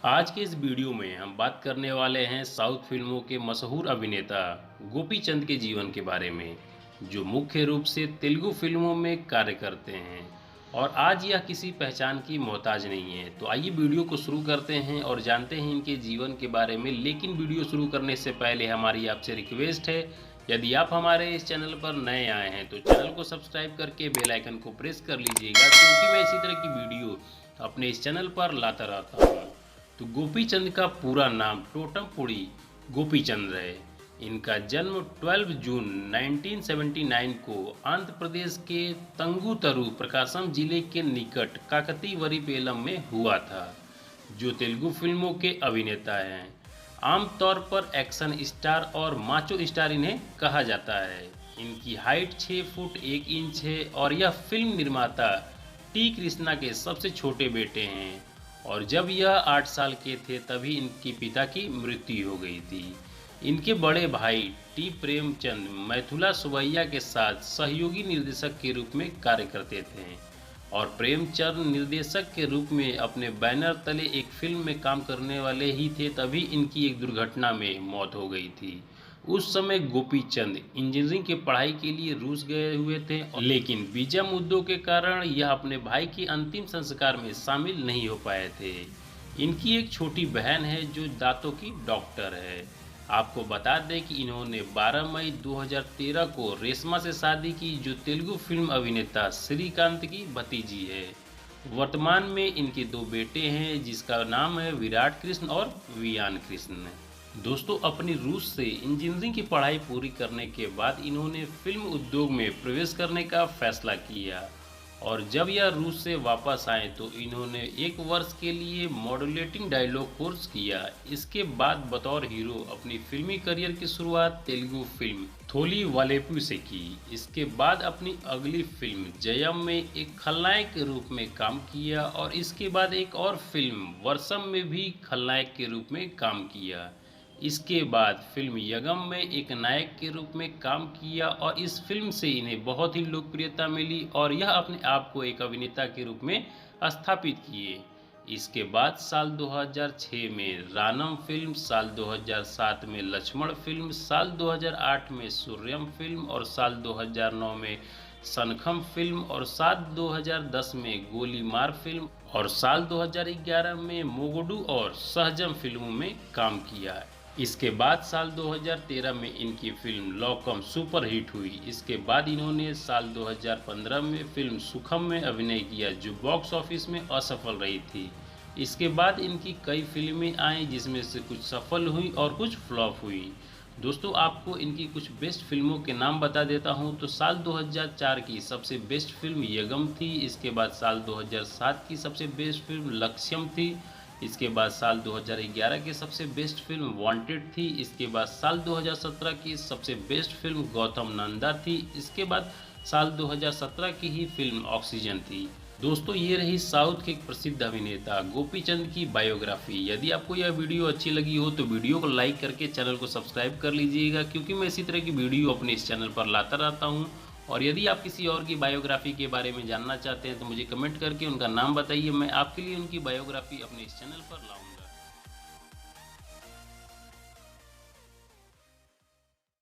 आज के इस वीडियो में हम बात करने वाले हैं साउथ फिल्मों के मशहूर अभिनेता गोपी चंद के जीवन के बारे में, जो मुख्य रूप से तेलुगु फिल्मों में कार्य करते हैं और आज यह किसी पहचान की मोहताज नहीं है। तो आइए वीडियो को शुरू करते हैं और जानते हैं इनके जीवन के बारे में। लेकिन वीडियो शुरू करने से पहले हमारी आपसे रिक्वेस्ट है, यदि आप हमारे इस चैनल पर नए आए हैं तो चैनल को सब्सक्राइब करके बेल आइकन को प्रेस कर लीजिएगा, क्योंकि मैं इसी तरह की वीडियो अपने इस चैनल पर लाता रहता हूँ। तो गोपी चंद का पूरा नाम टोटमपुड़ी गोपी चंद है। इनका जन्म 12 जून 1979 को आंध्र प्रदेश के तंगुतरु प्रकाशम जिले के निकट काकतीवरीपेलम में हुआ था, जो तेलुगु फिल्मों के अभिनेता हैं। आमतौर पर एक्शन स्टार और माचो स्टार इन्हें कहा जाता है। इनकी हाइट 6 फुट 1 इंच है और यह फिल्म निर्माता टी कृष्णा के सबसे छोटे बेटे हैं। और जब यह 8 साल के थे तभी इनके पिता की मृत्यु हो गई थी। इनके बड़े भाई टी प्रेमचंद मैथुला सुबैया के साथ सहयोगी निर्देशक के रूप में कार्य करते थे और प्रेमचंद निर्देशक के रूप में अपने बैनर तले एक फिल्म में काम करने वाले ही थे, तभी इनकी एक दुर्घटना में मौत हो गई थी। उस समय गोपी चंद इंजीनियरिंग की पढ़ाई के लिए रूस गए हुए थे, लेकिन वीजा मुद्दों के कारण यह अपने भाई के अंतिम संस्कार में शामिल नहीं हो पाए थे। इनकी एक छोटी बहन है जो दांतों की डॉक्टर है। आपको बता दें कि इन्होंने 12 मई 2013 को रेशमा से शादी की, जो तेलुगु फिल्म अभिनेता श्रीकांत की भतीजी है। वर्तमान में इनके 2 बेटे हैं, जिसका नाम है विराट कृष्ण और वियान कृष्ण। दोस्तों, अपनी रूस से इंजीनियरिंग की पढ़ाई पूरी करने के बाद इन्होंने फिल्म उद्योग में प्रवेश करने का फैसला किया और जब यह रूस से वापस आए तो इन्होंने 1 वर्ष के लिए मॉड्यूलेटिंग डायलॉग कोर्स किया। इसके बाद बतौर हीरो अपनी फिल्मी करियर की शुरुआत तेलुगु फिल्म थोली वालेपु से की। इसके बाद अपनी अगली फिल्म जयम में एक खलनायक के रूप में काम किया और इसके बाद एक और फिल्म वर्षम में भी खलनायक के रूप में काम किया। इसके बाद फिल्म यगम में एक नायक के रूप में काम किया और इस फिल्म से इन्हें बहुत ही लोकप्रियता मिली और यह अपने आप को एक अभिनेता के रूप में स्थापित किए। इसके बाद साल 2006 में रानम फिल्म, साल 2007 में लक्ष्मण फिल्म, साल 2008 में सूर्यम फिल्म और साल 2009 में सनखम फिल्म और साल 2010 में गोलीमार फिल्म और साल 2011 में मोगडू और सहजम फिल्मों में काम किया। इसके बाद साल 2013 में इनकी फिल्म लौकम सुपर हिट हुई। इसके बाद इन्होंने साल 2015 में फिल्म सुखम में अभिनय किया, जो बॉक्स ऑफिस में असफल रही थी। इसके बाद इनकी कई फिल्में आई, जिसमें से कुछ सफल हुई और कुछ फ्लॉप हुई। दोस्तों, आपको इनकी कुछ बेस्ट फिल्मों के नाम बता देता हूं। तो साल 2004 की सबसे बेस्ट फिल्म यगम थी। इसके बाद साल 2007 की सबसे बेस्ट फिल्म लक्ष्यम थी। इसके बाद साल 2011 की सबसे बेस्ट फिल्म वांटेड थी। इसके बाद साल 2017 की सबसे बेस्ट फिल्म गौतम नंदा थी। इसके बाद साल 2017 की ही फिल्म ऑक्सीजन थी। दोस्तों, ये रही साउथ के एक प्रसिद्ध अभिनेता गोपी चंद की बायोग्राफी। यदि आपको यह वीडियो अच्छी लगी हो तो वीडियो को लाइक करके चैनल को सब्सक्राइब कर लीजिएगा, क्योंकि मैं इसी तरह की वीडियो अपने इस चैनल पर लाता रहता हूँ। और यदि आप किसी और की बायोग्राफी के बारे में जानना चाहते हैं तो मुझे कमेंट करके उनका नाम बताइए, मैं आपके लिए उनकी बायोग्राफी अपने इस चैनल पर लाऊंगा।